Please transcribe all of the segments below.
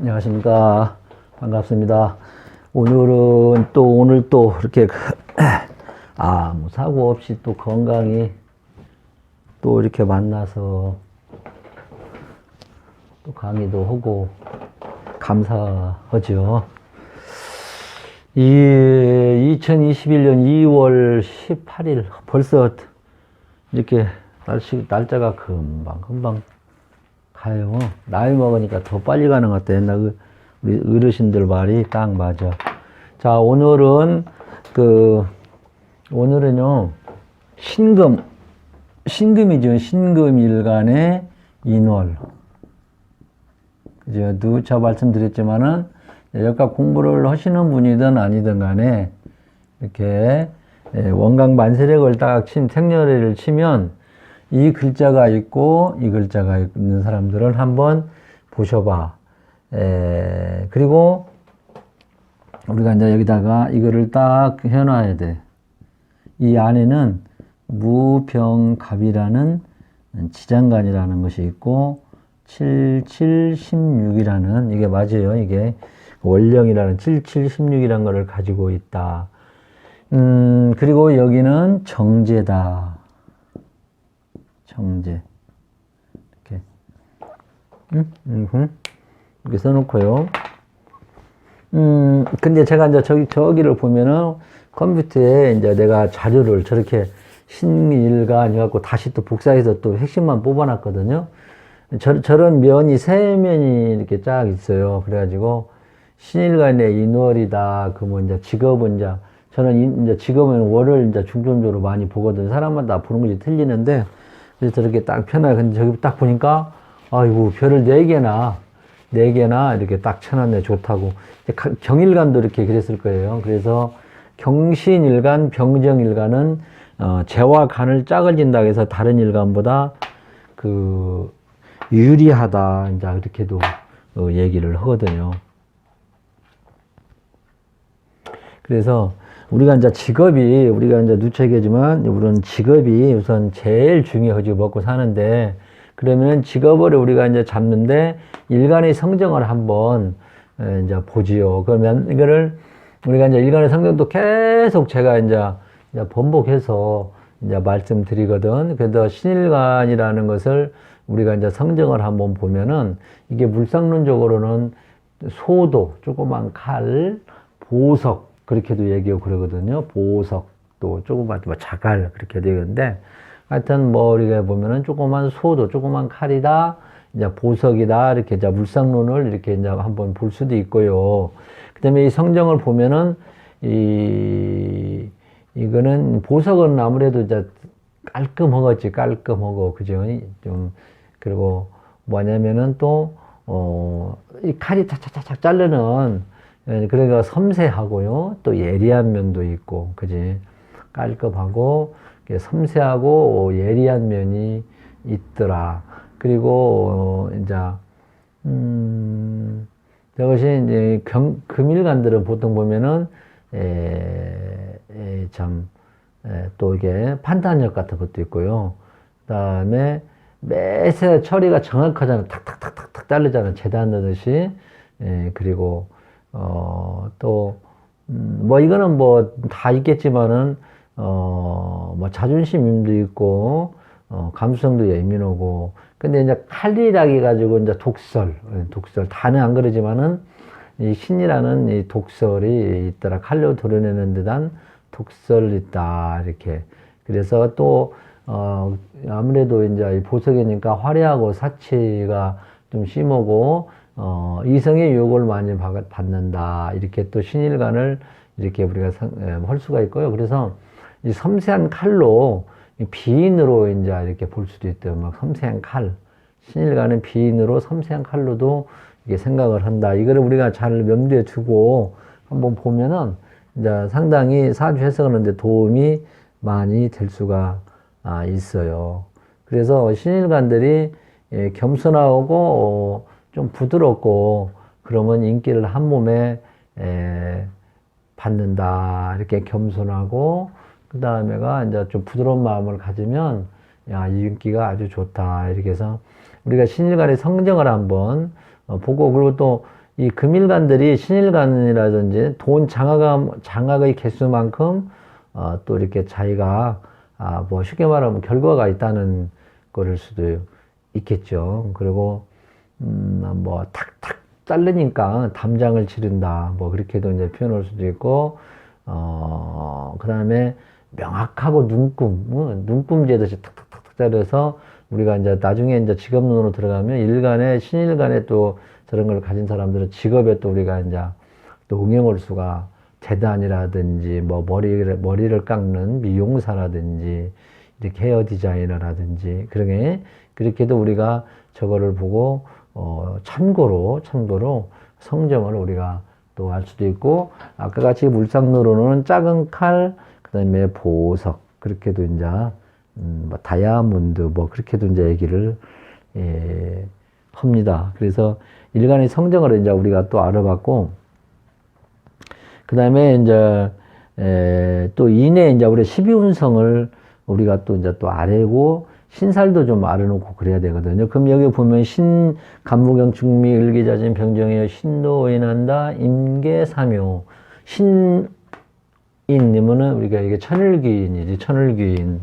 안녕하십니까. 반갑습니다. 오늘 또 이렇게 아무 사고 없이 또 건강히 또 이렇게 만나서 또 강의도 하고 감사하죠. 2021년 2월 18일 벌써 이렇게 날짜가 금방 가요. 나이 먹으니까 더 빨리 가는 것 같아. 옛날 우리 어르신들 말이 딱 맞아. 자, 오늘은요, 신금이죠. 신금일간의 인월. 그죠? 누차 말씀드렸지만은, 역학 공부를 하시는 분이든 아니든 간에, 이렇게, 원강 만세력을 딱 생년월일을 치면, 이 글자가 있고 이 글자가 있는 사람들을 한번 보셔봐. 그리고 우리가 이제 여기다가 이거를 딱 해놔야 돼. 이 안에는 무병갑이라는 지장간이라는 것이 있고 7716이라는 이게 맞아요. 이게 월령이라는 7716이라는 것을 가지고 있다. 그리고 여기는 정제다. 정제. 이렇게. 이렇게 써놓고요. 근데 제가 이제 저기를 보면은 컴퓨터에 이제 내가 자료를 저렇게 신일간 해갖고 다시 또 복사해서 또 핵심만 뽑아놨거든요. 저런 면이 세 면이 이렇게 쫙 있어요. 그래가지고 신일간의 인월이다. 그러면 이제 직업은 저는 이제 직업은 월을 이제 중점적으로 많이 보거든요. 사람마다 보는 것이 틀리는데 그래서 저렇게 딱 펴놔요. 근데 저기 딱 보니까, 아이고, 별을 4개나 이렇게 딱 쳐놨네. 좋다고. 경일간도 이렇게 그랬을 거예요. 그래서 경신일간, 병정일간은, 재와 간을 짝을 진다고 해서 다른 일간보다 유리하다. 이제 이렇게도 얘기를 하거든요. 그래서 우리가 이제 누차 얘기하지만, 우리는 직업이 우선 제일 중요하지, 먹고 사는데, 그러면 직업을 우리가 이제 잡는데, 일간의 성정을 한번, 이제 보지요. 그러면 이거를, 우리가 이제 일간의 성정도 계속 제가 이제 번복해서 이제 말씀드리거든. 그래서 신일간이라는 것을 우리가 이제 성정을 한번 보면은, 이게 물상론적으로는 소도, 조그만 칼, 보석, 그렇게도 얘기하고 그러거든요. 보석도 조그만 자갈 그렇게 되는데 하여튼 우리가 보면은 조그만 소도 조그만 칼이다. 이제 보석이다. 이렇게 이제 물상론을 이렇게 이제 한번 볼 수도 있고요. 그다음에 이 성정을 보면은 이거는 보석은 아무래도 이제 깔끔하고 그죠? 좀 그리고 뭐냐면은 또 이 칼이 착착착 자르는 그러니까 섬세하고요. 또 예리한 면도 있고, 그지? 깔끔하고, 섬세하고, 예리한 면이 있더라. 그리고, 저것이 이제 금일간들은 보통 보면은, 또 이게 판단력 같은 것도 있고요. 그 다음에 매세 처리가 정확하잖아. 탁탁탁탁탁 자르잖아. 재단 넣듯이. 그리고, 이거는 다 있겠지만은, 자존심도 있고, 감수성도 예민하고, 근데 이제 칼이라기 가지고 이제 독설, 다는 안 그러지만은, 이 신이라는 이 독설이 있더라. 칼로 도려내는 듯한 독설이 있다. 이렇게. 그래서 또, 아무래도 이제 보석이니까 화려하고 사치가 좀 심하고, 이성의 유혹을 많이 받는다. 이렇게 또 신일간을 이렇게 우리가 할 수가 있고요. 그래서 이 섬세한 칼로 비인으로 이제 이렇게 볼 수도 있대요. 막 섬세한 칼. 신일간은 비인으로 섬세한 칼로도 이게 생각을 한다. 이거를 우리가 잘 염두에 두고 한번 보면은 이제 상당히 사주 해석하는데 도움이 많이 될 수가 있어요. 그래서 신일간들이 겸손하고 좀 부드럽고 그러면 인기를 한 몸에 받는다. 이렇게 겸손하고 그 다음에가 이제 좀 부드러운 마음을 가지면 이 인기가 아주 좋다. 이렇게 해서 우리가 신일간의 성정을 한번 보고 그리고 또 이 금일간들이 신일간이라든지 돈 장학의 개수만큼 또 이렇게 자기가 뭐 쉽게 말하면 결과가 있다는 거를 수도 있겠죠. 그리고 뭐 탁탁 자르니까 담장을 치른다. 뭐 그렇게도 이제 표현할 수도 있고 그 다음에 명확하고 눈금 재듯이 탁탁탁탁 자르서 우리가 이제 나중에 이제 직업론으로 들어가면 신일간에 또 저런 걸 가진 사람들은 직업에 또 우리가 이제 또 응용할 수가 재단이라든지 뭐 머리를 깎는 미용사라든지 이렇게 헤어 디자이너라든지 그렇게도 우리가 저거를 보고 참고로 성정을 우리가 또 알 수도 있고 아까 같이 물상으로는 작은 칼 그다음에 보석 그렇게도 이제 뭐 다이아몬드 뭐 그렇게도 이제 얘기를 합니다. 그래서 일간의 성정을 이제 우리가 또 알아봤고 그 다음에 이제 또 이내 이제 우리 12운성을 우리가 또 이제 또 알고 신살도 좀 알아놓고 그래야 되거든요. 그럼 여기 보면 간무경 중미 을기자진 병정이여 신도인한다 임계사묘 신인이면은 우리가 이게 천을귀인이지. 천을귀인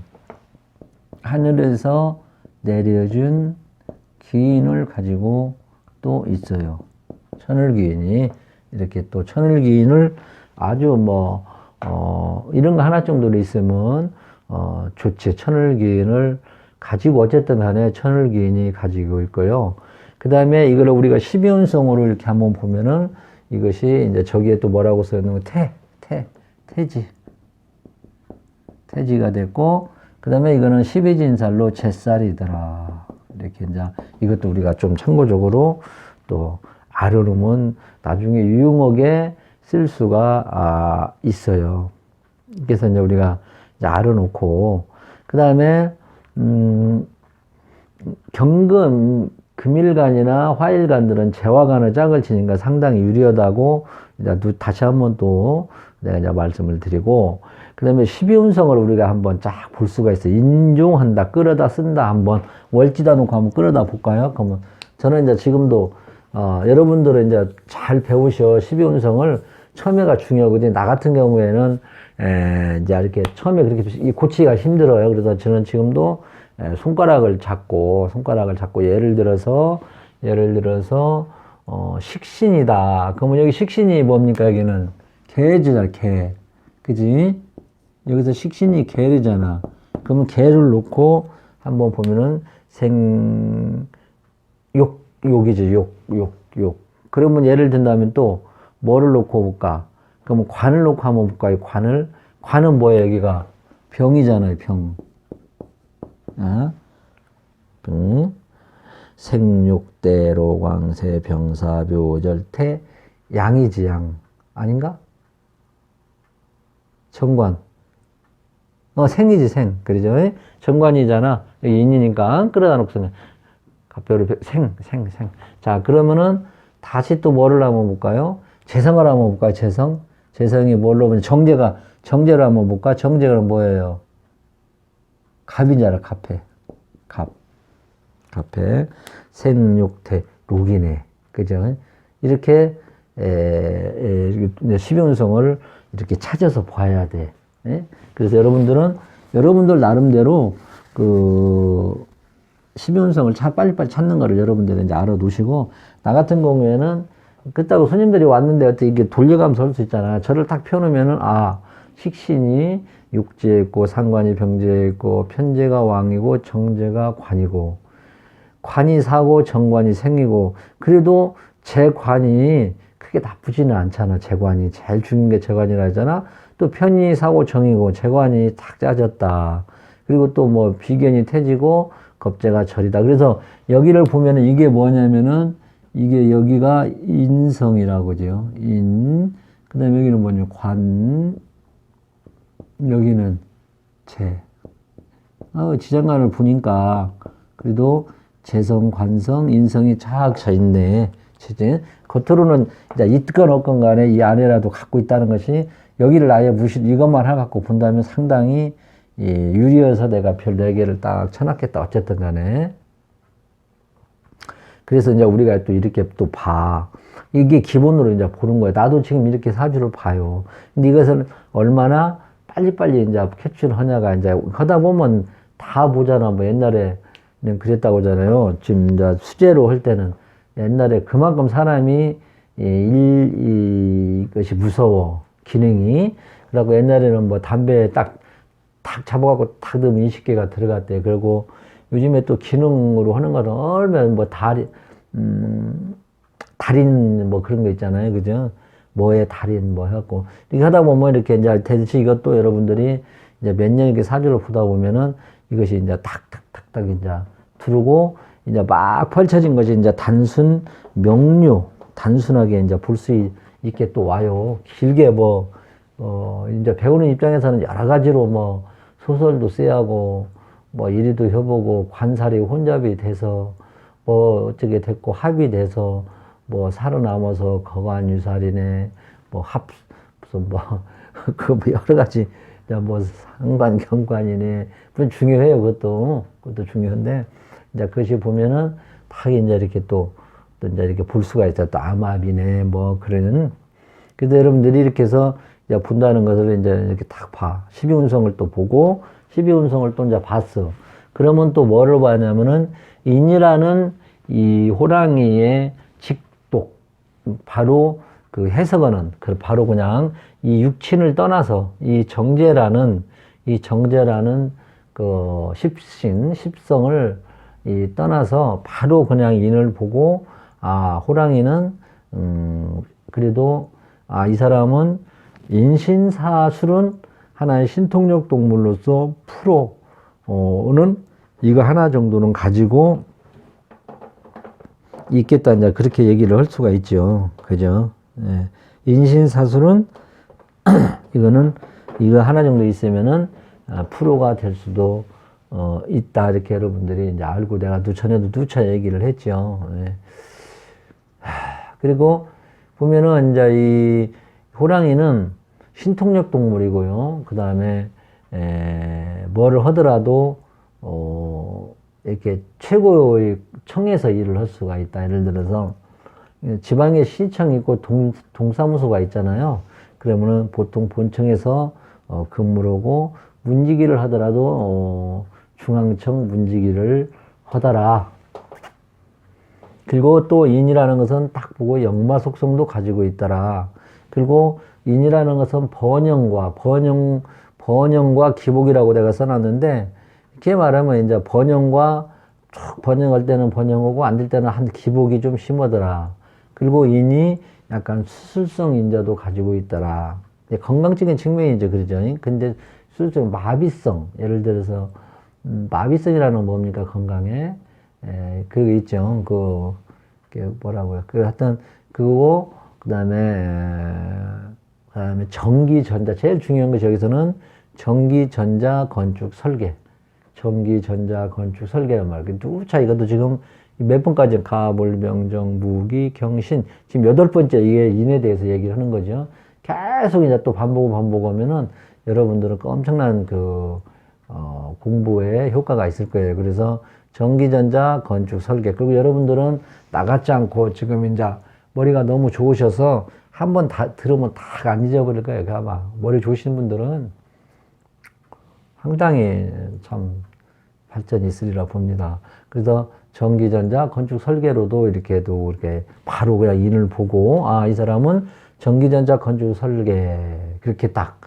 하늘에서 내려준 귀인을 가지고 또 있어요. 천을귀인이 이렇게 또 천을귀인을 아주 뭐 이런 거 하나 정도로 있으면 좋지. 천을귀인을 가지고 어쨌든 간에 천을귀인이 가지고 있고요. 그 다음에 이걸 우리가 12운성으로 이렇게 한번 보면은 이것이 이제 저기에 또 뭐라고 써있는 거 태지가 됐고 그 다음에 이거는 12진살로 제살이더라. 이렇게 이제 이것도 우리가 좀 참고적으로 또 알아놓으면 나중에 유용하게 쓸 수가 있어요. 그래서 이제 우리가 이제 알아놓고 그 다음에 금일간이나 화일간들은 재화간의 짝을 치니까 상당히 유리하다고 이제 다시 한번 또 내가 이제 말씀을 드리고 그 다음에 12운성을 우리가 한번 쫙 볼 수가 있어요. 인종한다, 끌어다 쓴다 한번 월지다 놓고 한번 끌어다 볼까요? 그러면 저는 이제 지금도 여러분들은 이제 잘 배우셔. 12운성을 처음에가 중요하거든요. 나 같은 경우에는 이제 이렇게 처음에 그렇게 고치기가 힘들어요. 그래서 저는 지금도 손가락을 잡고 예를 들어서 식신이다. 그러면 여기 식신이 뭡니까? 여기는 개잖아, 개. 그지? 여기서 식신이 개잖아. 그러면 개를 놓고 한번 보면은 욕이죠. 욕. 그러면 예를 든다면 또 뭐를 놓고 볼까? 그러면 관을 놓고 한번 볼까요? 관은 뭐예요? 여기가 병이잖아요. 병. 생육대로 광세 병사묘절태 양이지 양 아닌가? 정관 생이지 생 그러죠? 정관이잖아. 여기 인이니까 끌어다 놓고서는 갑별을 생. 자 그러면은 다시 또 뭐를 한번 볼까요? 재성을 한번 볼까요? 재성이 뭘로 보면 정제를 한번 볼까? 정제가 뭐예요? 갑이잖아. 갑에 생육태 록이네. 그죠? 이렇게 12운성을 이렇게 찾아서 봐야 돼. 그래서 여러분들 나름대로 그 12운성을 빨리빨리 찾는 거를 여러분들이 이제 알아두시고 나 같은 경우에는 그렇다고 손님들이 왔는데 어떻게 이게 돌려가면서 할 수 있잖아. 저를 딱 펴놓으면은 식신이 육지에 있고 상관이 병지에 있고 편제가 왕이고 정제가 관이고 관이 사고 정관이 생이고 그래도 재관이 크게 나쁘지는 않잖아. 재관이 제일 중요한 게 재관이라 하잖아. 또 편이 사고 정이고 재관이 탁 짜졌다. 그리고 또 뭐 비견이 태지고 겁재가 절이다. 그래서 여기를 보면은 이게 뭐냐면은 이게 여기가 인성이라고죠. 그 다음에 여기는 뭐냐 관, 여기는 재. 지장간을 보니까 그래도 재성, 관성, 인성이 쫙 져 있네. 겉으로는 이제 있건 없건 간에 이 안에라도 갖고 있다는 것이 여기를 아예 이것만 갖고 본다면 상당히 유리해서 내가 별 4개를 딱 쳐놨겠다. 어쨌든 간에. 그래서 이제 우리가 또 이렇게 또 봐. 이게 기본으로 이제 보는 거야. 나도 지금 이렇게 사주를 봐요. 근데 이것은 얼마나 빨리빨리 이제 캡처를 하냐가 이제 하다 보면 다 보잖아. 뭐 옛날에는 그랬다고 하잖아요. 지금 이제 수제로 할 때는 옛날에 그만큼 사람이 이것이 무서워. 기능이. 그러고 옛날에는 뭐 담배 탁 잡아갖고 탁 넣으면 20개가 들어갔대. 그리고 요즘에 또 기능으로 하는 거는 얼마나 뭐 달인 뭐 그런 거 있잖아요. 그죠? 뭐에 달인 뭐 해갖고. 이렇게 하다 보면 이렇게 이제 대체 이것도 여러분들이 이제 몇 년 이렇게 사주를 보다 보면은 이것이 이제 탁탁탁탁 이제 들어오고 이제 막 펼쳐진 것이 이제 단순하게 이제 볼 수 있게 또 와요. 길게 이제 배우는 입장에서는 여러 가지로 뭐 소설도 써야하고 뭐 이리도 해보고 관살이 혼잡이 돼서 뭐 어쩌게 됐고 합이 돼서 뭐 살아남아서 거관유살이네 무슨 그 여러 가지 뭐 상관경관이네 물론 중요해요. 그것도 중요한데 이제 그것이 보면은 다 이제 이렇게 또 이제 이렇게 볼 수가 있어. 또 암합이네 뭐 그러는. 그래서 여러분들이 이렇게 해서 이제 본다는 것을 이제 이렇게 딱 봐. 12운성을 또 보고 12운성을 또 이제 봤어. 그러면 또 뭐를 봐냐면은 인이라는 이 호랑이의 직독 바로 그 해석어는 바로 그냥 이 육친을 떠나서 이 정제라는 그 십성을 떠나서 바로 그냥 인을 보고 호랑이는 그래도 이 사람은 인신사술은 하나의 신통력 동물로서 프로는 이거 하나 정도는 가지고 있겠다. 이제 그렇게 얘기를 할 수가 있죠. 그죠? 예. 인신사술은 이거 하나 정도 있으면은 프로가 될 수도 있다. 이렇게 여러분들이 이제 알고 내가 전에도 누차 얘기를 했죠. 예. 그리고 보면은 이제 이 호랑이는 신통력 동물이고요. 그 다음에 뭐를 하더라도 이렇게 최고의 청에서 일을 할 수가 있다. 예를 들어서 지방에 시청 있고 동사무소가 있잖아요. 그러면은 보통 본청에서 근무를 하고 문지기를 하더라도 중앙청 문지기를 하더라. 그리고 또 인이라는 것은 딱 보고 역마 속성도 가지고 있더라. 그리고 인이라는 것은 번영과 기복이라고 내가 써놨는데, 이렇게 말하면 이제 번영과 쭉 번영할 때는 번영하고 안 될 때는 한 기복이 좀 심하더라. 그리고 인이 약간 수술성 인자도 가지고 있더라. 건강적인 측면이 이제 그러죠. 근데 수술성 마비성, 예를 들어서 마비성이라는 건 뭡니까? 건강에 그거 있죠. 뭐라고요? 하여튼 그거 그다음에 전기 전자 제일 중요한 거 저기서는 전기 전자 건축 설계. 전기 전자 건축 설계란 말이에요. 누차 이것도 지금 몇 번까지 가볼 명정 무기 경신 지금 8번째 이게 인에 대해서 얘기를 하는 거죠. 계속 이제 또 반복하면은 여러분들은 엄청난 공부에 효과가 있을 거예요. 그래서 전기전자 건축 설계. 그리고 여러분들은 나같지 않고 지금 이제 머리가 너무 좋으셔서 한번 다 들으면 다 안 잊어버릴 거예요. 아마 머리 좋으신 분들은 상당히 참 발전이 있으리라 봅니다. 그래서 전기전자 건축 설계로도 이렇게 바로 그냥 인을 보고 이 사람은 전기전자 건축 설계 그렇게 딱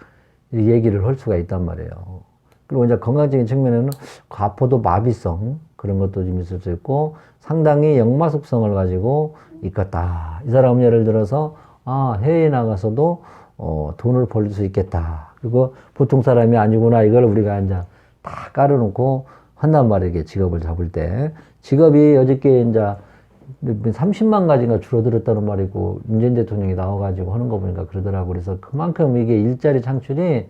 얘기를 할 수가 있단 말이에요. 그리고 이제 건강적인 측면에는 과포도 마비성 그런 것도 좀 있을 수 있고 상당히 역마 속성을 가지고 있겠다. 이 사람은 예를 들어서 해외에 나가서도 돈을 벌 수 있겠다. 그리고 보통 사람이 아니구나. 이걸 우리가 이제 다 깔아놓고 한단 말이에요. 직업을 잡을 때. 직업이 어저께 이제 30만 가지가 줄어들었다는 말이고 문재인 대통령이 나와가지고 하는 거 보니까 그러더라고. 그래서 그만큼 이게 일자리 창출이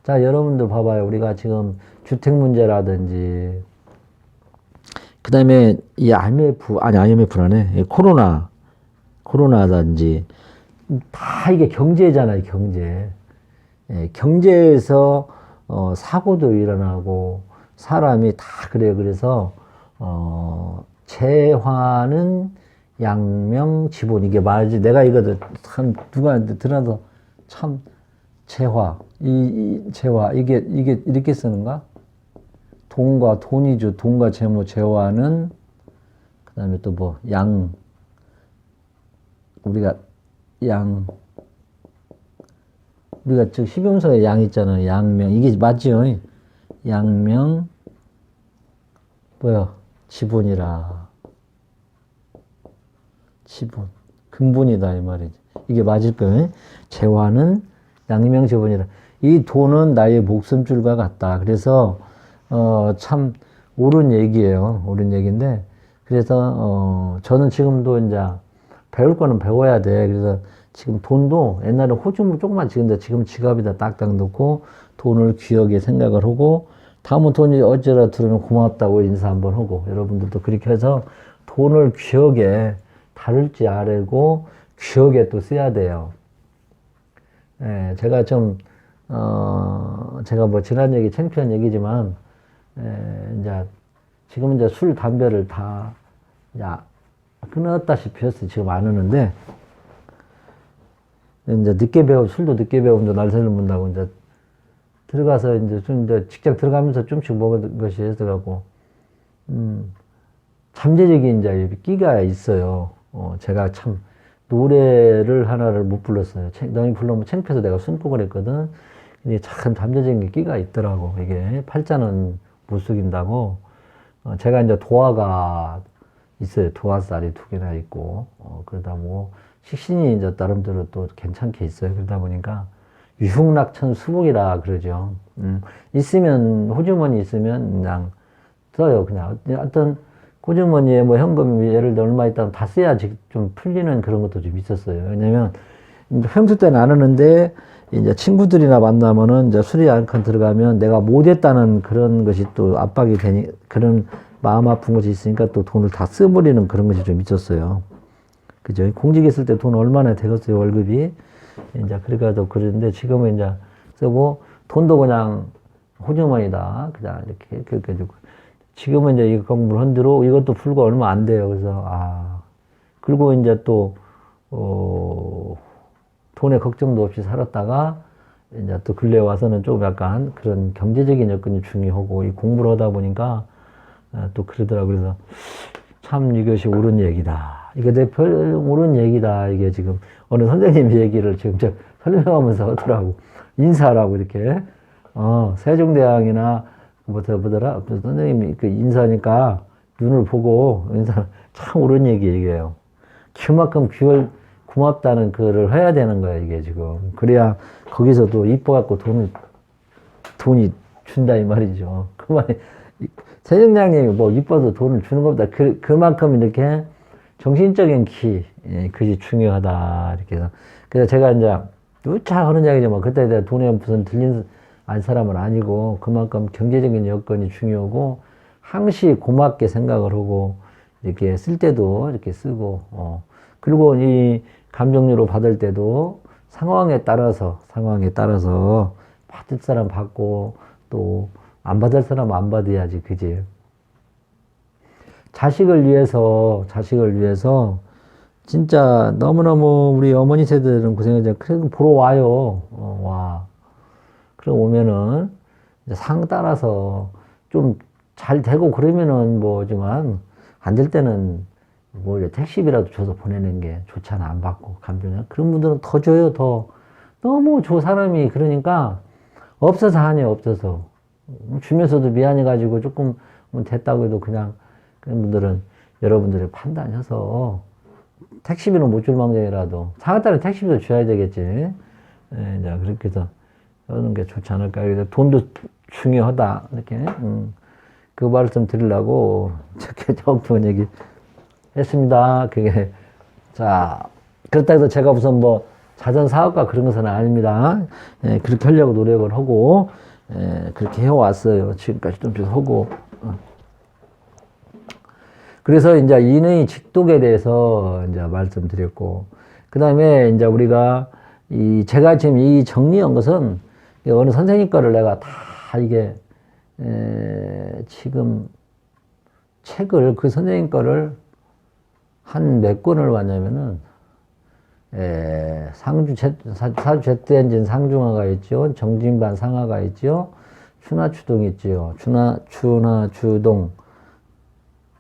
자, 여러분들 봐봐요. 우리가 지금 주택 문제라든지 그 다음에 이 IMF라네. 코로나든지 다 이게 경제잖아요. 경제. 경제에서 사고도 일어나고 사람이 다 그래요. 그래서 재화는 양명 지분. 이게 말이지. 내가 이거 참 누구한테 들어도 참 재화. 이 재화. 이게 이렇게 쓰는가? 돈과 돈이죠. 돈과 재무 재화는 그 다음에 또 뭐 우리가 저 시병서에 양 있잖아요. 양명. 이게 맞죠? 양명 지분이라. 지분. 근본이다 이 말이지. 이게 맞을 거예요. 재화는 양명 지분이라. 이 돈은 나의 목숨줄과 같다. 그래서 참 옳은 얘기예요. 옳은 얘기인데 그래서 저는 지금도 이제 배울 거는 배워야 돼. 그래서 지금 돈도 옛날에 호주물 조금만 찍는데 지금 지갑에다 딱딱 넣고 돈을 귀하게 생각을 하고 다음은 돈이 어쩌라 들으면 고맙다고 인사 한번 하고 여러분들도 그렇게 해서 돈을 귀하게 다룰 줄 알고 귀하게 또 써야 돼요. 예, 제가 제가 뭐 지난 얘기 창피한 얘기지만 이제 지금 이제 술 담배를 다 끊었다시피 했어요. 지금 안 하는데 이제 술도 늦게 배우면 날새를 문다고 이제 들어가서 이제 직장 들어가면서 좀씩 먹은 것이 해서가고 잠재적인 이제 끼가 있어요. 제가 참 노래를 하나를 못 불렀어요. 너희 불러면 창피해서 내가 숨고 했거든. 근데 참 잠재적인 끼가 있더라고. 이게 팔자는 못 숙인다고. 제가 이제 도화가 있어요. 도화살이 2개나 있고, 그러다 뭐, 식신이 이제 나름대로 또 괜찮게 있어요. 그러다 보니까, 유흉락천 수복이라 그러죠. 있으면, 호주머니 있으면 그냥 써요. 그냥 어떤 호주머니에 뭐 현금이 예를 들어 얼마 있다면 다 써야지 좀 풀리는 그런 것도 좀 있었어요. 왜냐면, 평소 때는 안 하는데, 이제 친구들이나 만나면은 이제 술이 한 칸 들어가면 내가 못했다는 그런 것이 또 압박이 되니, 그런 마음 아픈 것이 있으니까 또 돈을 다 써버리는 그런 것이 좀 있었어요. 그죠? 공직에 있을 때 돈 얼마나 되겠어요, 월급이. 이제 그래가지고 그랬는데 지금은 이제 쓰고 돈도 그냥 호주머니다. 그냥 이렇게, 그렇게 해주고. 지금은 이제 이거 공부를 흔들어 이것도 풀고 얼마 안 돼요. 그래서, 그리고 이제 또, 돈에 걱정도 없이 살았다가 이제 또 근래 와서는 좀 약간 그런 경제적인 여건이 중요하고 이 공부를 하다 보니까 또 그러더라고요. 그래서 참 이것이 옳은 얘기다. 이게 내 별 옳은 얘기다. 이게 지금 어느 선생님 얘기를 지금 저 설명하면서 하더라고. 인사라고 이렇게. 세종대왕이나 뭐더라? 선생님이 그 인사니까 눈을 보고 인사 참 옳은 얘기예요. 그만큼 고맙다는 글을 해야 되는 거야, 이게 지금. 그래야 거기서도 이뻐갖고 돈이 준다, 이 말이죠. 그 말이, 세종대왕님이 뭐 이뻐서 돈을 주는 것보다 그만큼 이렇게 정신적인 그것이 중요하다, 이렇게 해서. 그래서 제가 이제, 누차 하는 이야기지만, 그때 내가 돈에 무슨 사람은 아니고, 그만큼 경제적인 여건이 중요하고, 항시 고맙게 생각을 하고, 이렇게 쓸 때도 이렇게 쓰고, 그리고 이 감정료로 받을 때도 상황에 따라서 받을 사람 받고 또 안 받을 사람 안 받아야지, 그지? 자식을 위해서 진짜 너무너무 우리 어머니 세대들은 고생하지. 그래도 보러 와요. 와. 그럼 오면은 상 따라서 좀 잘 되고 그러면은 뭐지만 안 될 때는 뭐 택시비라도 줘서 보내는 게 좋잖아. 안 받고 감정이. 그런 분들은 더 줘요. 더 너무 사람이. 그러니까 없어서 하네요. 없어서 주면서도 미안해가지고 조금 됐다고 해도 그냥 그런 분들은 여러분들이 판단해서 택시비는 못 줄 망정이라도 상한 따라 택시비도 줘야 되겠지. 이제 그렇게 해서 하는 게 좋지 않을까. 그래서 돈도 중요하다. 이렇게 그 말씀 드리려고 저렇게 적은 얘기 했습니다. 그게, 자, 그렇다 해서 제가 무슨 뭐 자전 사업가 그런 것은 아닙니다. 그렇게 하려고 노력을 하고, 그렇게 해왔어요. 지금까지 좀 하고. 그래서 이제 인의 직독에 대해서 이제 말씀드렸고, 그 다음에 이제 우리가 제가 지금 이 정리한 것은 어느 선생님 거를 내가 다 이게, 지금 책을, 그 선생님 거를 한 몇 권을 왔냐면은, 사주 제트엔진 상중하가 있죠. 정진반 상하가 있죠. 추나추동 있죠. 추나추동,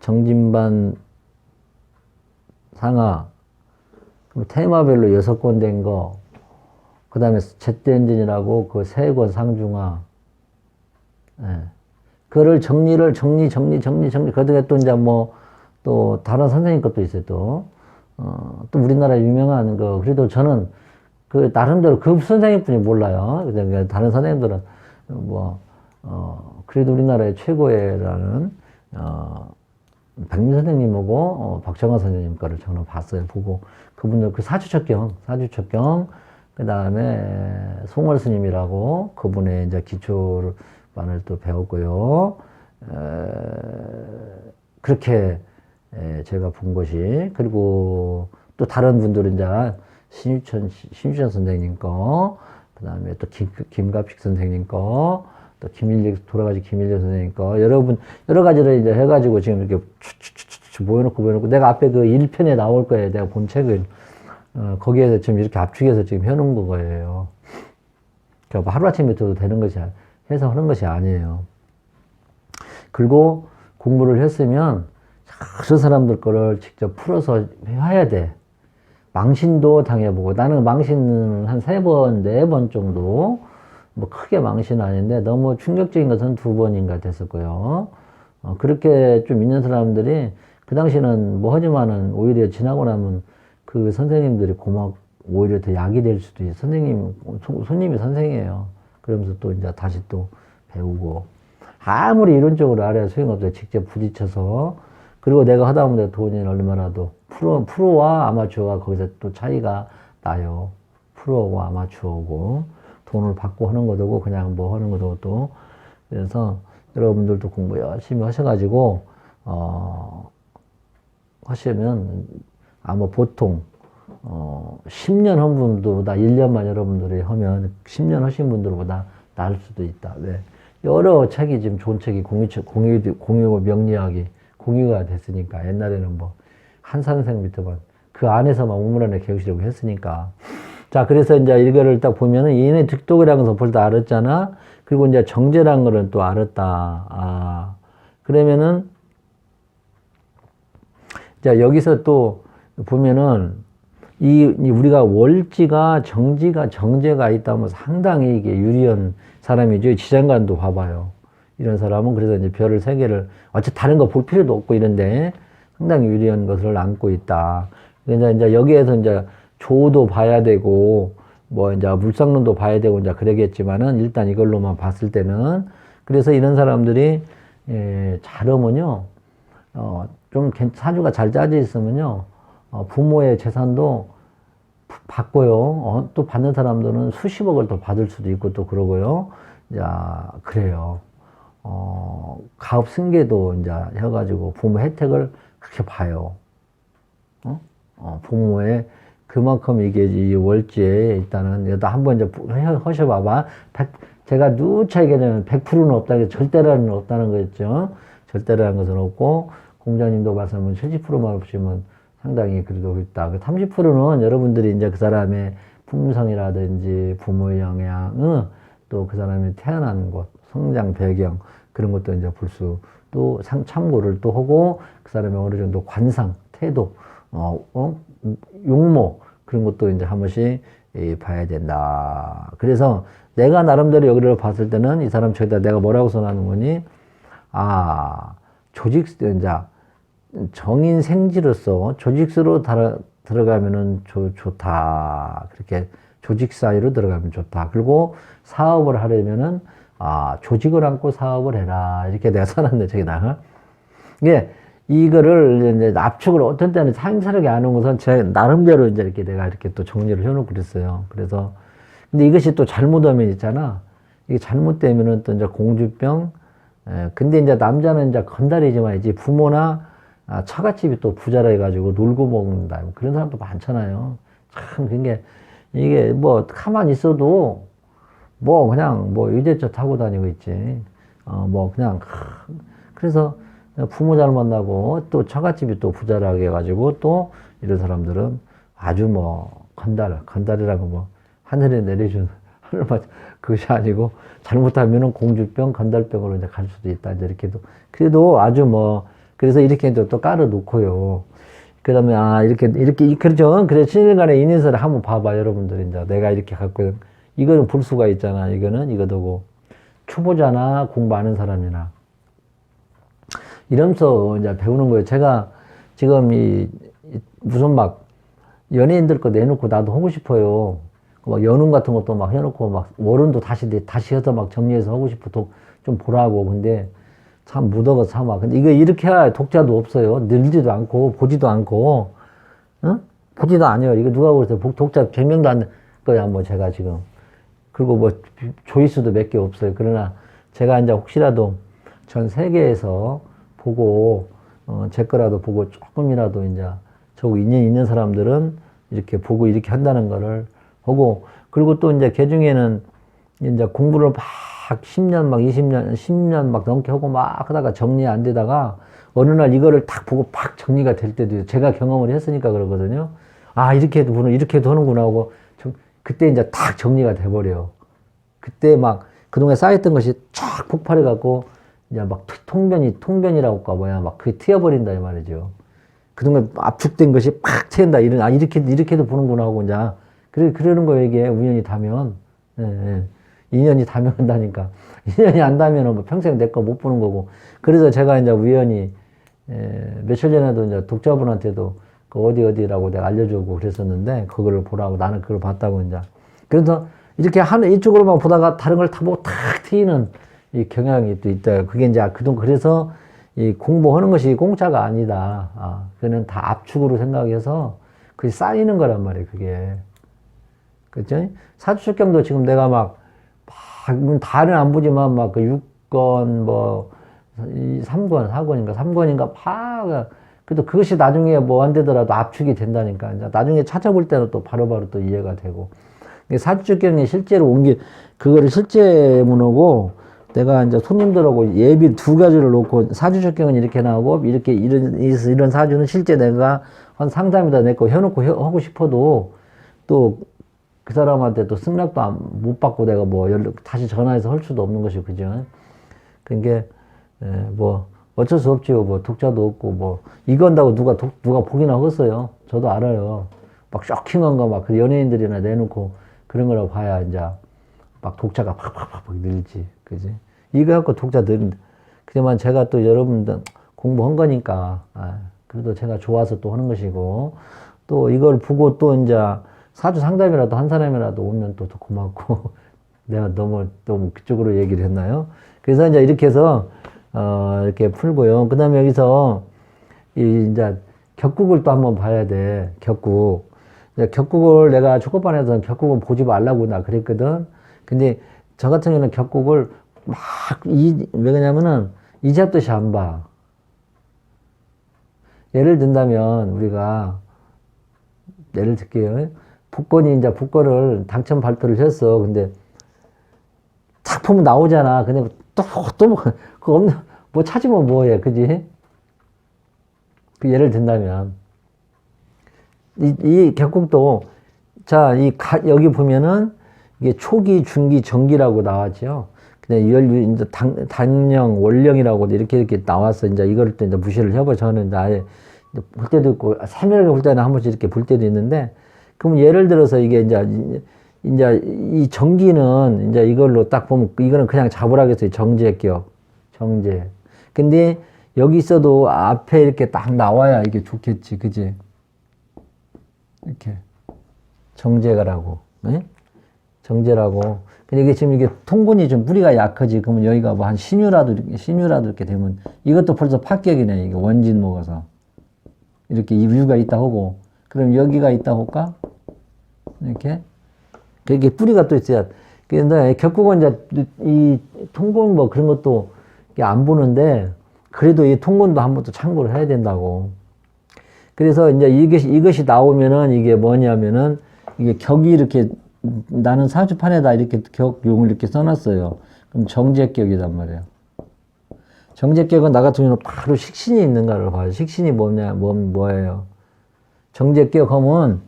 정진반 상하, 테마별로 6권 된 거, 그 다음에 제트엔진이라고 그 3권 상중하, 그거를 정리, 그 다음에 또 이제 뭐, 또 다른 선생님 것도 있어요, 또. 또 우리나라 유명한 거, 그래도 저는 그 나름대로 그 선생님 분이 몰라요. 그러니까 다른 선생님들은 뭐, 그래도 우리나라의 최고의라는, 백민 선생님하고, 박정화 선생님 거를 저는 봤어요. 보고. 그분들 그 사주첩경, 그 다음에 송월 스님이라고 그분의 이제 기초반을 또 배웠고요. 그렇게 제가 본 것이, 그리고 또 다른 분들은 이제 신유천 선생님 거, 그 다음에 또 김갑식 선생님 거, 또 돌아가신 김일lik 선생님 거, 여러 가지를 이제 해가지고 지금 이렇게 모여놓고, 내가 앞에 그 1편에 나올 거예요. 내가 본 책을. 거기에서 지금 이렇게 압축해서 지금 해놓은 거예요. 그러니까 하루아침에 도 되는 것이, 해서 하는 것이 아니에요. 그리고 공부를 했으면, 그 사람들 거를 직접 풀어서 해야 돼. 망신도 당해보고, 나는 망신은 한 3번, 4번 정도, 뭐 크게 망신은 아닌데, 너무 충격적인 것은 2번인가 됐었고요. 그렇게 좀 있는 사람들이, 그 당시는 뭐 하지만은 오히려 지나고 나면 그 선생님들이 오히려 더 약이 될 수도 있어요. 손님이 선생이에요. 그러면서 또 이제 다시 또 배우고. 아무리 이론적으로 알아야 소용없어요. 직접 부딪혀서. 그리고 내가 하다 보면 돈이 얼마나도 프로와 아마추어가 거기서 또 차이가 나요. 프로하고 아마추어고 돈을 받고 하는 것도 그냥 뭐 하는 것도 또. 그래서 여러분들도 공부 열심히 하셔가지고 하시면 아마 보통 10년 한 분들보다 1년만 여러분들이 하면 10년 하신 분들보다 나을 수도 있다. 왜? 여러 책이 지금 좋은 책이 공유 명리학이 공유가 됐으니까. 옛날에는 뭐 한산생 밑에만 그 안에서만 우물안에 개우시려고 했으니까. 자, 그래서 이제 이거를 딱 보면은 얘네 득독이라는 것을 벌써 알았잖아. 그리고 이제 정제라는 거는 또 알았다. 그러면은 자, 여기서 또 보면은 우리가 월지가 정제가 있다면 상당히 이게 유리한 사람이죠. 지장간도 봐봐요. 이런 사람은 그래서 이제 별을 3개를 어차피 다른 거 볼 필요도 없고 이런데 상당히 유리한 것을 안고 있다. 그러니까 이제 여기에서 이제 조도 봐야 되고 뭐 이제 물상론도 봐야 되고 이제 그러겠지만은 일단 이걸로만 봤을 때는 그래서 이런 사람들이 잘하면요. 좀 사주가 잘 짜져 있으면요. 부모의 재산도 받고요. 또 받는 사람들은 수십억을 더 받을 수도 있고 또 그러고요. 자, 그래요. 가업 승계도 이제 해가지고 부모 혜택을 그렇게 봐요. 부모의 그만큼 이게 이 월지에 일단은 여기다 한번 이제 하셔봐봐. 제가 누차 얘기하면 100%는 없다는 게 절대라는 없다는 거였죠. 절대라는 것은 없고 공자님도 말씀하면 70%만 없으면 상당히 그래도 있다. 30%는 여러분들이 이제 그 사람의 품성이라든지 부모의 영향, 또 그 사람이 태어난 곳, 성장 배경 그런 것도 이제 볼 수 또 참고를 또 하고 그 사람의 어느 정도 관상, 태도, 용모 그런 것도 이제 한 번씩 봐야 된다. 그래서 내가 나름대로 여기를 봤을 때는 이 사람 저기다 내가 뭐라고 써놨는 거니? 조직 이제 정인 생지로서 조직수로 들어가면은 좋다. 그렇게 조직 사이로 들어가면 좋다. 그리고 사업을 하려면은 조직을 안고 사업을 해라. 이렇게 내가 써놨는데 저기다가 이거를 이제 압축을 어떤 때는 상세하게 안 한 것은 제 나름대로 이제 이렇게 내가 이렇게 또 정리를 해놓고 그랬어요. 그래서 근데 이것이 또 잘못하면 있잖아. 이게 잘못되면은 또 이제 공주병. 근데 이제 남자는 이제 건달이지만 이제 부모나 처갓집이 또 부자라 해가지고 놀고 먹는다. 그런 사람도 많잖아요. 참, 이게 뭐, 가만히 있어도 뭐, 그냥 뭐, 유재차 타고 다니고 있지. 뭐, 그냥, 그래서 부모 잘 만나고 또 처갓집이 또 부자라게 해가지고 또 이런 사람들은 아주 뭐 건달이라고 뭐 하늘에 내려준 하늘만 그것이 아니고 잘못하면은 공주병, 건달병으로 이제 갈 수도 있다. 이제 이렇게도 그래도 아주 뭐 그래서 이렇게 또 깔아 놓고요. 그다음에 이렇게 그렇죠. 그래서 신일간의 인연설을 한번 봐봐 여러분들 이제 내가 이렇게 갖고 이거는 볼 수가 있잖아. 이거도고 초보자나 공부 아는 사람이나 이러면서 이제 배우는 거예요. 제가 지금 무슨 막 연예인들 거 내놓고 나도 하고 싶어요. 막 연운 같은 것도 막 해놓고 막 월운도 다시 해서 막 정리해서 하고 싶어. 좀 보라고. 근데 참 묻어가 참아. 근데 이거 이렇게 해야 독자도 없어요. 늘지도 않고 보지도 않고, 응? 보지도 않아요. 이거 누가 그랬어요? 독자 100명도 안 거야. 뭐 제가 지금. 그리고 뭐 조회수도 몇 개 없어요. 그러나 제가 이제 혹시라도 전 세계에서 보고 제 거라도 보고 조금이라도 이제 저거 인연 있는 사람들은 이렇게 보고 이렇게 한다는 거를 보고 그리고 또 이제 개 중에는 이제 공부를 막 10년 막 20년 10년 막 넘게 하고 막 하다가 정리 안 되다가 어느 날 이거를 딱 보고 팍 정리가 될 때도 있어요. 제가 경험을 했으니까 그러거든요. 아 이렇게도 하는구나 하고 그때 이제 딱 정리가 돼버려요. 그때 막 그동안에 쌓였던 것이 쫙 폭발해 갖고 이제 막 통변이라고 할까 뭐야 막 그게 튀어버린다 이 말이죠. 그동안 압축된 것이 팍 튀는다 이렇게도 보는구나 하고 이제 그러는 거예요 이게 우연히 닿으면 인연이 닿으면 한다니까 인연이 안 닿으면 뭐 평생 내 거 못 보는 거고 그래서 제가 이제 우연히 며칠 전에도 이제 독자분한테도 그 어디라고 내가 알려주고 그랬었는데 그거를 보라고 나는 그걸 봤다고 이제 그래서 이렇게 이쪽으로만 보다가 다른 걸 다 보고 탁 튀는 이 경향이 또 있다. 그게 이제 그래서 이 공부하는 것이 공짜가 아니다. 그거는 다 압축으로 생각해서 그게 쌓이는 거란 말이에요. 그게 그죠? 사주축경도 지금 내가 막 다는 안 보지만 막 그 6권 뭐 3권 4권인가 3권인가 그래도 그것이 나중에 뭐 안 되더라도 압축이 된다니까. 이제 나중에 찾아볼 때는 또 바로바로 또 이해가 되고. 사주축경이 실제로 그거를 실제 문호고, 내가 이제 손님들하고 예비 두 가지를 놓고, 사주축경은 이렇게 나오고, 이런 사주는 실제 내가 한 상담에다 내거 해놓고 하고 싶어도, 또 그 사람한테 또 승낙도 못 받고 내가 뭐 다시 전화해서 할 수도 없는 것이고, 그죠? 그게, 뭐, 어쩔 수 없지요. 뭐, 독자도 없고, 뭐, 이거 한다고 누가 보기나 하겠어요. 저도 알아요. 막 쇼킹한 거 막 연예인들이나 내놓고 그런 거라고 봐야 이제 막 독자가 팍팍팍 늘지. 그지? 이거 갖고 독자 늘린다. 그지만 제가 또 여러분들 공부한 거니까, 그래도 제가 좋아서 또 하는 것이고, 또 이걸 보고 또 이제 사주 상담이라도 한 사람이라도 오면 또 더 고맙고, 내가 너무 그쪽으로 얘기를 했나요? 그래서 이제 이렇게 해서, 이렇게 풀고요. 그 다음에 여기서, 이제 격국을 또 한번 봐야 돼. 격국을 내가 초급반에서는 격국은 보지 말라고 나 그랬거든. 근데 저 같은 경우는 격국을 왜 그러냐면은 이잡듯이 안 봐. 예를 든다면 우리가 예를 들게요. 북권을 당첨 발표를 했어. 근데 작품은 나오잖아. 근데 뭐 찾으면 뭐해. 그지? 그 예를 든다면. 이 격국도, 자, 여기 보면은 이게 초기, 중기, 정기라고 나왔죠. 근데 이제 단령, 월령이라고 이렇게 나왔어. 이제 이거를 또 이제 무시를 해버 저는 이제 아예 볼 때도 있고, 세밀하게 볼 때는 한 번씩 이렇게 볼 때도 있는데, 그럼 예를 들어서 이게 이제 이 정기는 이제 이걸로 딱 보면 이거는 그냥 잡으라겠어요. 정제격. 근데 여기 있어도 앞에 이렇게 딱 나와야 이게 좋겠지. 그지? 이렇게. 정제가라고. 네? 정제라고. 근데 이게 지금 이게 통분이 좀 뿌리가 약하지. 그러면 여기가 뭐 한 신유라도 이렇게 되면 이것도 벌써 파격이네. 이게 원진 먹어서. 이렇게 이유가 있다 하고. 그럼 여기가 있다 할까? 이렇게. 그게 뿌리가 또 있어야. 근데 격국은 이제 이 통분 뭐 그런 것도 안 보는데 그래도 이 통분도 한번 또 참고를 해야 된다고. 그래서 이제 이것이 나오면은 이게 뭐냐면은 이게 격이 이렇게 나는 사주판에다 이렇게 격용을 이렇게 써놨어요. 그럼 정제격이단 말이에요. 정제격은 나 같은 경우는 바로 식신이 있는가를 봐요. 식신이 뭐예요? 정제격 하면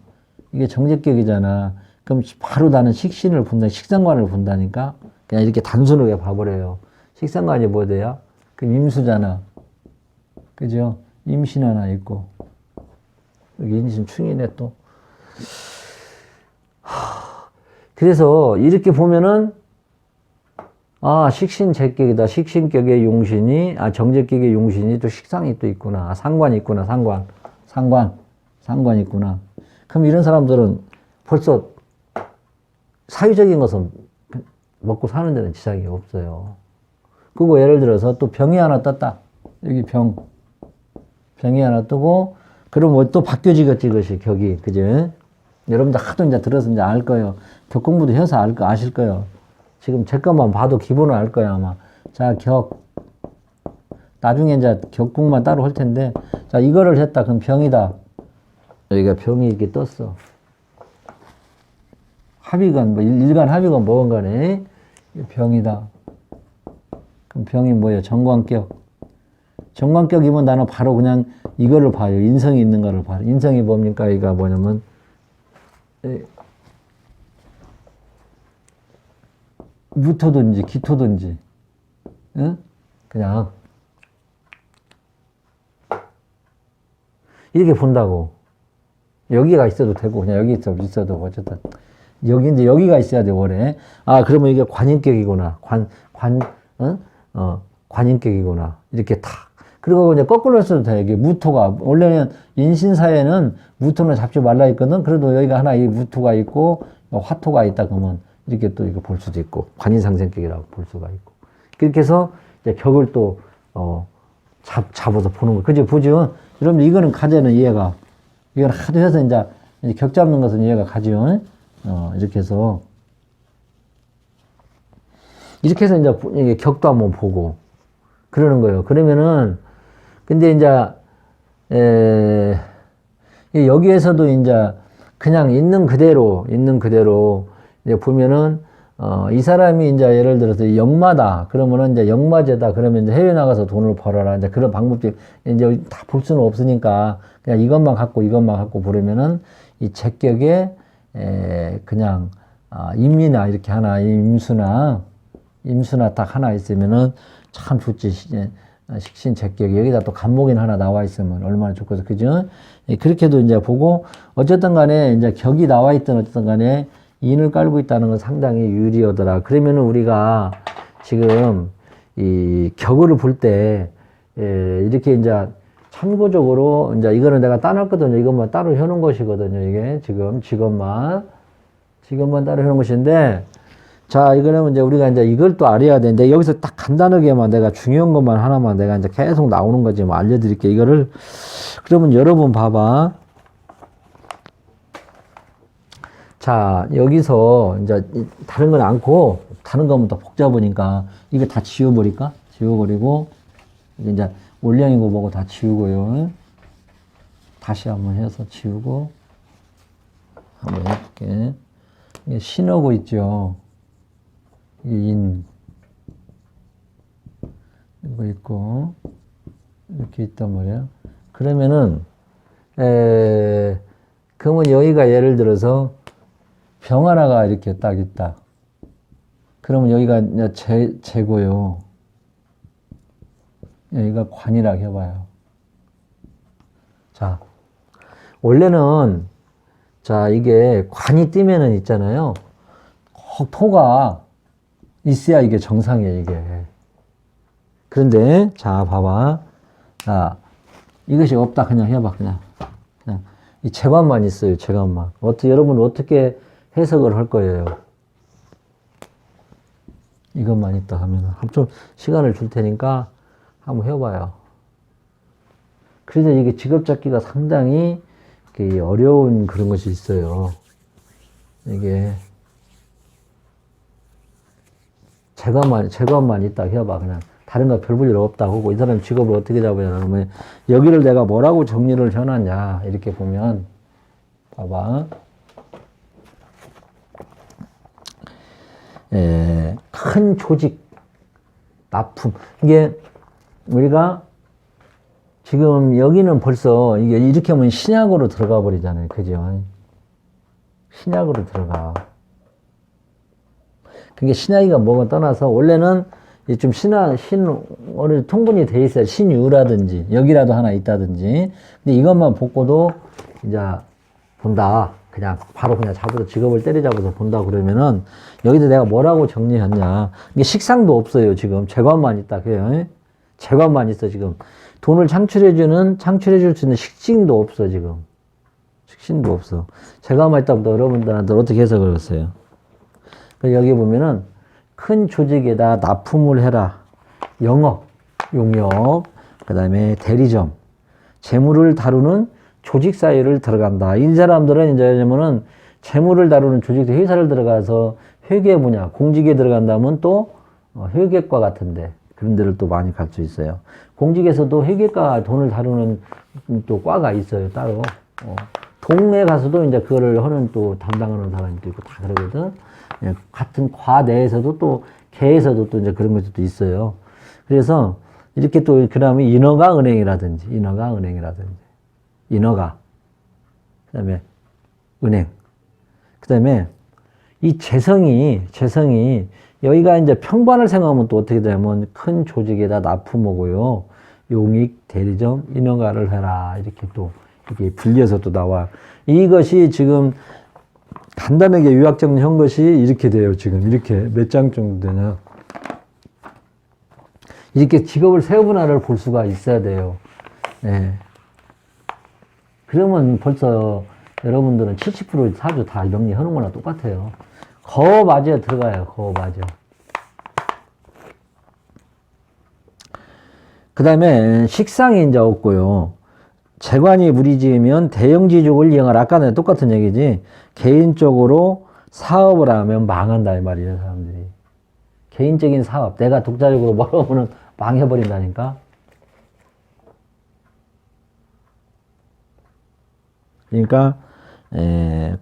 이게 정제격이잖아. 그럼 바로 나는 식신을 본다, 식상관을 본다니까? 그냥 이렇게 단순하게 봐버려요. 식상관이 뭐 돼요? 그럼 임수잖아. 그죠? 임신 하나 있고. 여기 임신 충이네 또. 그래서 이렇게 보면은, 아, 식신 제격이다. 식신격의 용신이, 정제격의 용신이 또 식상이 또 있구나. 상관이 있구나, 상관 있구나. 그럼 이런 사람들은 벌써 사유적인 것은 먹고 사는 데는 지장이 없어요. 그리고 예를 들어서 또 병이 하나 떴다. 여기 병이 하나 뜨고, 그럼 뭐 또 바뀌어지겠지, 이것이, 격이. 그지? 여러분들 하도 이제 들어서 이제 알 거예요. 격 공부도 해서 아실 거예요. 지금 제 것만 봐도 기본은 알 거야, 아마. 자, 격. 나중에 이제 격국만 따로 할 텐데. 자, 이거를 했다. 그럼 병이다. 여기가 병이 이렇게 떴어. 합의건, 뭐, 일간 합의건 뭐건 간에. 병이다. 그럼 병이 뭐예요? 정관격. 정관격이면 나는 바로 그냥 이거를 봐요. 인성이 있는 거를 봐요. 인성이 뭡니까? 이가 뭐냐면, 무토든지 기토든지, 응? 그냥 이렇게 본다고. 여기가 있어도 되고 그냥 여기 있어도 어쨌든 여기 이제 여기가 있어야 돼 원래. 아 그러면 이게 관인격이구나. 관인격이구나. 이렇게 탁. 그리고 이제 거꾸로 써도 돼. 이게 무토가 원래는 인신사에는 무토는 잡지 말라 했거든. 그래도 여기가 하나 이 무토가 있고 화토가 있다 그러면 이렇게 또 이거 볼 수도 있고 관인상생격이라고 볼 수가 있고 그렇게 해서 이제 격을 또 잡아서 보는 거. 그죠? 보죠. 여러분 이거는 가재는 이해가. 이걸 하도 해서 이제 격 잡는 것은 이해가 가죠. 이렇게 해서 이제 격도 한번 보고 그러는 거예요. 그러면은 근데 이제 여기에서도 이제 그냥 있는 그대로 이제 보면은 이 사람이 이제 예를 들어서 역마다 그러면은 이제 역마제다 그러면 이제 해외 나가서 돈을 벌어라 이제 그런 방법이 이제 다 볼 수는 없으니까 그냥 이것만 갖고 보려면은 이 제격에 그냥 임미나 이렇게 하나 임수나 딱 하나 있으면은 참 좋지. 식신 제격이 여기다 또 간목인 하나 나와 있으면 얼마나 좋겠어. 그죠? 그렇게도 이제 보고 어쨌든 간에 이제 격이 나와 있든 어쨌든 간에 인을 깔고 있다는 건 상당히 유리하더라. 그러면은 우리가 지금 이 격을 볼 때 이렇게 이제 참고적으로 이제 이거는 내가 따놨거든요. 이것만 따로 해놓은 것이거든요. 이게 지금 직업만 따로 해놓은 것인데 자, 이거는 이제 우리가 이제 이걸 또 알아야 되는데 여기서 딱 간단하게만 내가 중요한 것만 하나만 내가 이제 계속 나오는 거지 뭐 알려드릴게. 이거를 그러면 여러분 봐봐. 자, 여기서 이제 다른 건 않고 다른 거면 더 복잡하니까 이거 다 지워버릴까? 지워버리고 이제 올량이고 뭐고 다 지우고요. 다시 한번 해서 지우고 한번 해볼게. 이게 신하고 있죠. 인 이거 있고 이렇게 있단 말이야. 그러면은 그러면 여기가 예를 들어서 병 하나가 이렇게 딱 있다. 그러면 여기가 재고요. 여기가 관이라고 해봐요. 자, 원래는 자 이게 관이 뜨면은 있잖아요. 토가 있어야 이게 정상이에요, 이게. 그런데, 자, 봐봐. 자, 이것이 없다, 그냥 해봐, 그냥. 이 재관만 있어요, 재관만. 여러분 어떻게 해석을 할 거예요? 이것만 있다 하면. 좀 시간을 줄 테니까 한번 해봐요. 그래서 이게 직업 잡기가 상당히 어려운 그런 것이 있어요. 이게. 재관만 있다 해봐. 그냥 다른 거 별 볼 일 없다 하고 이 사람 직업을 어떻게 잡아야 하면 여기를 내가 뭐라고 정리를 해놨냐 이렇게 보면 봐봐. 큰 조직 납품 이게 우리가 지금 여기는 벌써 이게 이렇게 하면 신약으로 들어가 버리잖아요. 그죠? 신약으로 들어가. 그게 신약이가 뭐가 떠나서 원래는 좀 어느 통분이 돼 있어요. 신유라든지 여기라도 하나 있다든지. 근데 이것만 보고도 이제 본다. 그냥 바로 그냥 잡아서 직업을 때려잡아서 본다 그러면은 여기다 내가 뭐라고 정리했냐. 이게 식상도 없어요. 지금 재관만 있다. 그래요. 재관만 있어 지금. 돈을 창출해줄 수 있는 식신도 없어 지금. 식신도 없어. 재관만 있다 보다 여러분들한테 어떻게 해석을 했어요? 여기 보면은 큰 조직에다 납품을 해라. 영업, 용역, 그 다음에 대리점, 재물을 다루는 조직 사이를 들어간다. 이 사람들은 이제 뭐냐면은 재물을 다루는 조직 회사를 들어가서 회계 분야, 공직에 들어간다면 또 회계과 같은데 그런 데를 또 많이 갈 수 있어요. 공직에서도 회계과 돈을 다루는 또 과가 있어요. 따로. 동에 가서도 이제 그거를 하는 또 담당하는 사람도 있고 다 그러거든. 같은 과 내에서도 또 개에서도 또 이제 그런 것도 있어요. 그래서 이렇게 또 그다음에 인허가 은행이라든지 인허가 그다음에 은행 그다음에 이 재성이 여기가 이제 평관을 생각하면 또 어떻게 되냐면 큰 조직에다 납품하고요. 용익 대리점 인허가를 해라. 이렇게 또 이게 불려서 또 나와. 이것이 지금 간단하게 요약 정리한 것이 이렇게 돼요. 지금 이렇게 몇 장 정도 되냐. 이렇게 직업을 세 분할을 볼 수가 있어야 돼요. 네. 그러면 벌써 여러분들은 70% 사주 다 정리하는 거나 똑같아요. 거 맞아 들어가요. 거 맞아. 그 다음에 식상이 이제 없고요. 재관이 무리지으면 대형지족을 이용하라. 아까는 똑같은 얘기지. 개인적으로 사업을 하면 망한다 이 말이에요. 사람들이. 개인적인 사업. 내가 독자적으로 뭐라고는 망해버린다니까. 그러니까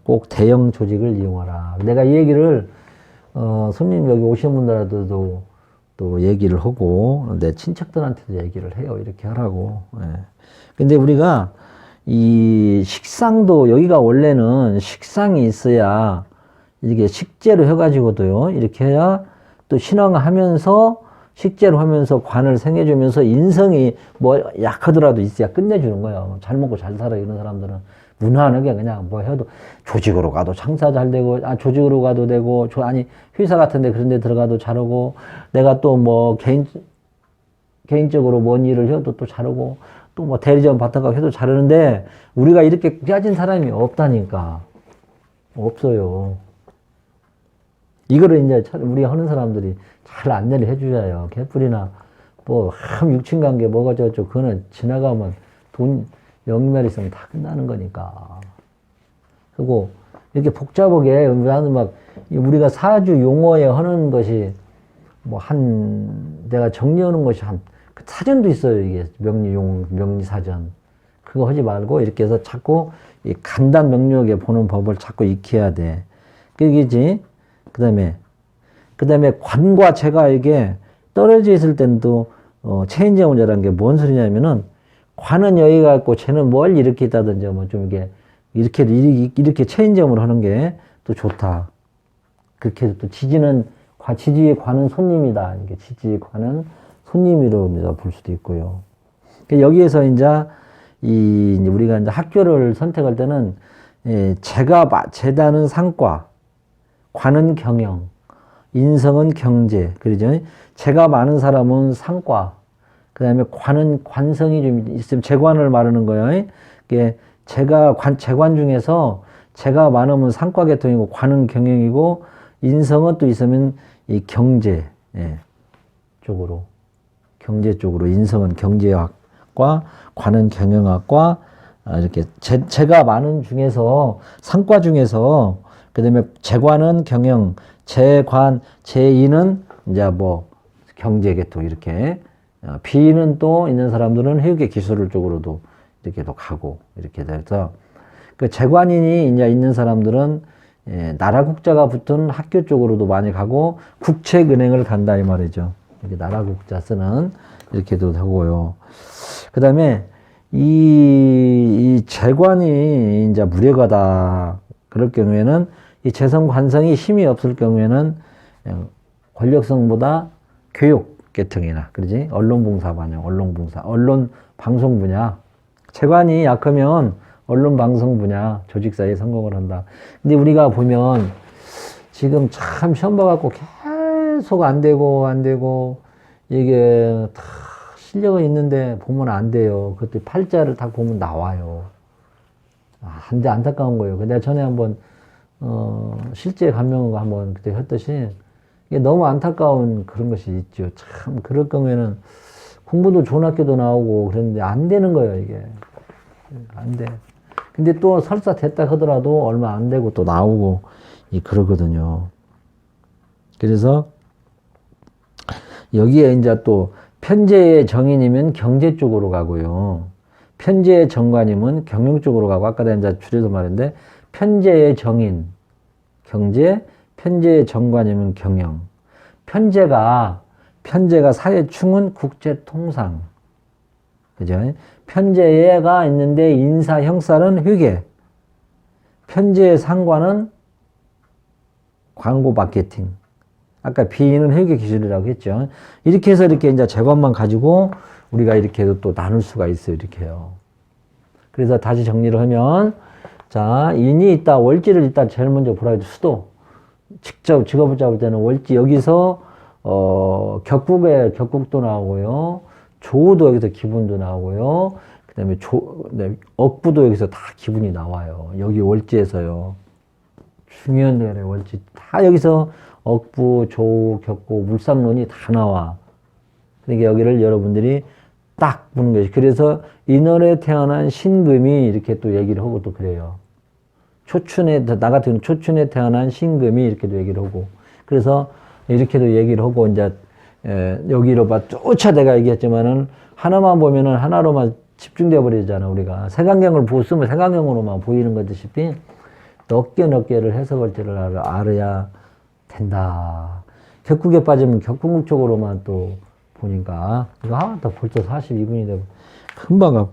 꼭 대형 조직을 이용하라. 내가 이 얘기를 손님 여기 오신 분들한테도 또 얘기를 하고 내 친척들한테도 얘기를 해요. 이렇게 하라고. 근데 우리가 이 식상도 여기가 원래는 식상이 있어야 이게 식재로 해가지고도요. 이렇게 해야 또 신앙하면서 식재로 하면서 관을 생해주면서 인성이 뭐 약하더라도 있어야 끝내주는 거예요. 잘 먹고 잘 살아 이런 사람들은 무난하게 그냥 뭐 해도 조직으로 가도 장사 잘 되고 조직으로 가도 되고 아니 회사 같은데 그런 데 들어가도 잘하고 내가 또 뭐 개인적으로 뭔 일을 해도 또 잘하고 또 뭐 대리점 바탕가 해도 잘하는데 우리가 이렇게 깨진 사람이 없다니까. 없어요. 이거를 이제 우리 하는 사람들이 잘 안내를 해줘야요. 개뿔이나 뭐 ham 육친관계 뭐가 저쩌고 그거는 지나가면 돈 영매를 있으면 다 끝나는 거니까. 그리고 이렇게 복잡하게 나는 막 우리가 사주 용어에 하는 것이 뭐 내가 정리하는 것이 그 사전도 있어요. 이게 명리 사전. 그거 하지 말고 이렇게 해서 자꾸 이 간단 명료하게 보는 법을 자꾸 익혀야 돼. 그게지. 그다음에 관과 재가 이게 떨어져 있을 때도 체인점이라는 게 뭔 소리냐면은 관은 여기가 있고 재는 뭘 이렇게 있다든지 뭐 좀 이렇게 체인점을 하는 게 또 좋다. 그렇게 해서 또 지지의 관은 손님이다. 이게 지지의 관은 손님으로 볼 수도 있고요. 여기에서 이제 우리가 이제 학교를 선택할 때는 재다는 상과, 관은 경영, 인성은 경제, 그러죠? 재가 많은 사람은 상과, 그 다음에 관은 관성이 좀 있으면 재관을 말하는 거예요. 이게 재관 중에서 재가 많으면 상과 계통이고 관은 경영이고 인성은 또 있으면 이 경제 쪽으로 인성은 경제학과 관은 경영학과 이렇게 재가 많은 중에서 상과 중에서 그다음에 재관은 경영, 재관, 재인은 이제 뭐 경제 계통 이렇게 비는 또 있는 사람들은 회계 기술 쪽으로도 이렇게 또 가고 이렇게 돼서 그 재관인이 이제 있는 사람들은 나라 국자가 붙은 학교 쪽으로도 많이 가고 국책은행을 간다 이 말이죠. 이렇게 나라국자 쓰는 이렇게도 되고요. 그 다음에 이 재관이 이제 무력하다. 그럴 경우에는 이 재성 관성이 힘이 없을 경우에는 권력성보다 교육 계통이나, 그러지? 언론봉사 반영, 언론봉사, 언론 방송 분야. 재관이 약하면 언론 방송 분야, 조직사회에 성공을 한다. 근데 우리가 보면 지금 참 시험 봐갖고 계속 안 되고, 이게 다 실력은 있는데 보면 안 돼요. 그때 팔자를 딱 보면 나와요. 근데 안타까운 거예요. 내가 전에 한번, 실제 감명을 한번 그때 했듯이, 이게 너무 안타까운 그런 것이 있죠. 참, 그럴 경우에는 공부도 좋은 학교도 나오고 그랬는데 안 되는 거예요, 이게. 안 돼. 근데 또 설사 됐다 하더라도 얼마 안 되고 또 나오고, 그러거든요. 그래서 여기에 이제 또 편재의 정인이면 경제 쪽으로 가고요. 편재의 정관이면 경영 쪽으로 가고, 아까 내가 이제 줄여서 말했는데, 편재의 정인, 경제, 편재의 정관이면 경영. 편재가 사회충은 국제통상. 그죠? 편재가 있는데 인사, 형사는 회계. 편재의 상관은 광고 마케팅. 아까 B는 회계 기술이라고 했죠. 이렇게 해서 이렇게 이제 재관만 가지고 우리가 이렇게 또 나눌 수가 있어요. 이렇게요. 그래서 다시 정리를 하면, 자, 인이 있다, 월지를 있다, 제일 먼저 보라 해도 수도. 직접 직업을 잡을 때는 월지, 여기서, 격국도 나오고요. 조도 여기서 기분도 나오고요. 그 다음에 억부도 여기서 다 기분이 나와요. 여기 월지에서요. 중요한 데래, 월지. 다 여기서 억부, 조, 격고, 물상론이 다 나와. 그러니까 여기를 여러분들이 딱 보는 것이. 그래서 인월에 태어난 신금이 이렇게 또 얘기를 하고 또 그래요. 나 같은 경우는 초춘에 태어난 신금이 이렇게도 얘기를 하고. 그래서 이렇게도 얘기를 하고, 이제, 여기로 쫓아 내가 얘기했지만은, 하나만 보면은 하나로만 집중돼 버리잖아, 우리가. 색안경을 쓰면 색안경으로만 보이는 것이듯이, 몇 개를 해석할 줄을 알아야 된다. 격국에 빠지면 격국 쪽으로만 또 보니까, 이거, 또 벌써 42분이 되고, 금방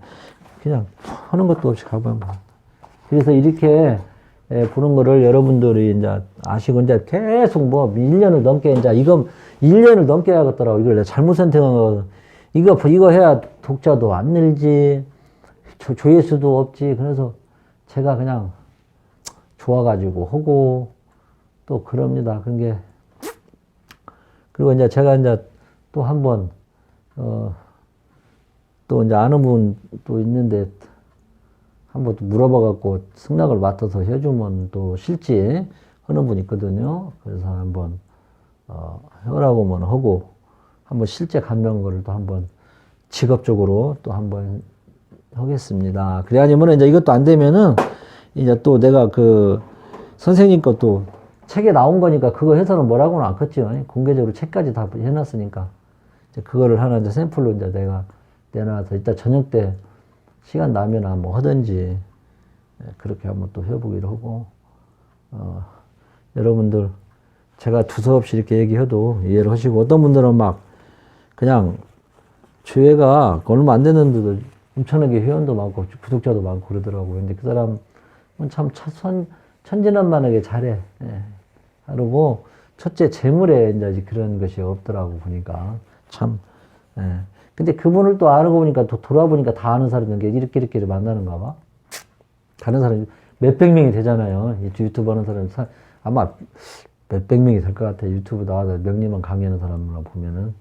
그냥 하는 것도 없이 가보면. 그래서 이렇게 보는 거를 여러분들이 이제 아시고, 이제 계속 1년을 넘게, 이제 이거 1년을 넘게 해야겠더라고. 이걸 내가 잘못 선택한 거. 이거 해야 독자도 안 늘지, 조회수도 없지. 그래서 제가 그냥 좋아가지고 하고, 또 그럽니다. 그런 게. 그리고 이제 제가 이제 또 한 번, 또 이제 아는 분 또 있는데, 한번 또 물어봐갖고 승낙을 맡아서 해주면 또 실제 하는 분 있거든요. 그래서 한번, 하라고만 하고, 한번 실제 감명 거를 또 한번 직업적으로 또 한번 하겠습니다. 그래, 아니면 이제 이것도 안 되면은, 이제 또 내가 선생님 것도 책에 나온 거니까 그거 해서는 뭐라고는 안 컸죠. 공개적으로 책까지 다 해놨으니까. 이제 그거를 하나 이제 샘플로 이제 내가 내놔서 이따 저녁 때 시간 나면 한번 하든지, 그렇게 한번 또 해보기로 하고, 여러분들, 제가 두서없이 이렇게 얘기해도 이해를 하시고, 어떤 분들은 막, 그냥, 조회가 얼마 안 되는데도 엄청나게 회원도 많고, 구독자도 많고 그러더라고요. 근데 그 사람은 참 천진난만하게 잘해. 하고, 첫째, 재물에 이제 그런 것이 없더라고, 보니까. 참, 근데 그분을 또 알고 보니까, 또 돌아보니까 다 아는 사람인 게 이렇게 만나는가 봐. 다른 사람, 몇백 명이 되잖아요. 유튜브 하는 사람, 아마 몇백 명이 될 것 같아요. 유튜브 나와서 명리만 강의하는 사람만 보면은.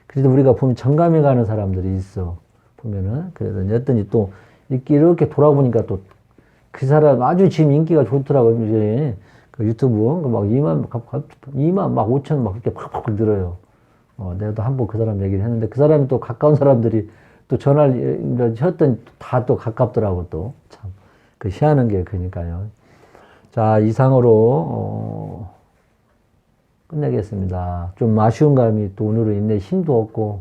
그래도 우리가 보면 정감에 가는 사람들이 있어. 보면은. 그래서 어떤 또, 이렇게 돌아보니까 또, 그 사람 아주 지금 인기가 좋더라고요. 이제 그 유튜브, 막 2만, 막 5천, 막 그렇게 팍팍 늘어요. 내가 또 한 번 그 사람 얘기를 했는데, 그 사람이 또 가까운 사람들이 또 전화를 했더니 다 또 가깝더라고, 또. 참. 희한한 게 그러니까요. 자, 이상으로, 끝내겠습니다. 좀 아쉬운 감이 또 오늘은 있네. 힘도 없고.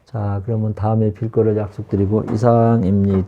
자, 그러면 다음에 빌 거를 약속드리고 이상입니다.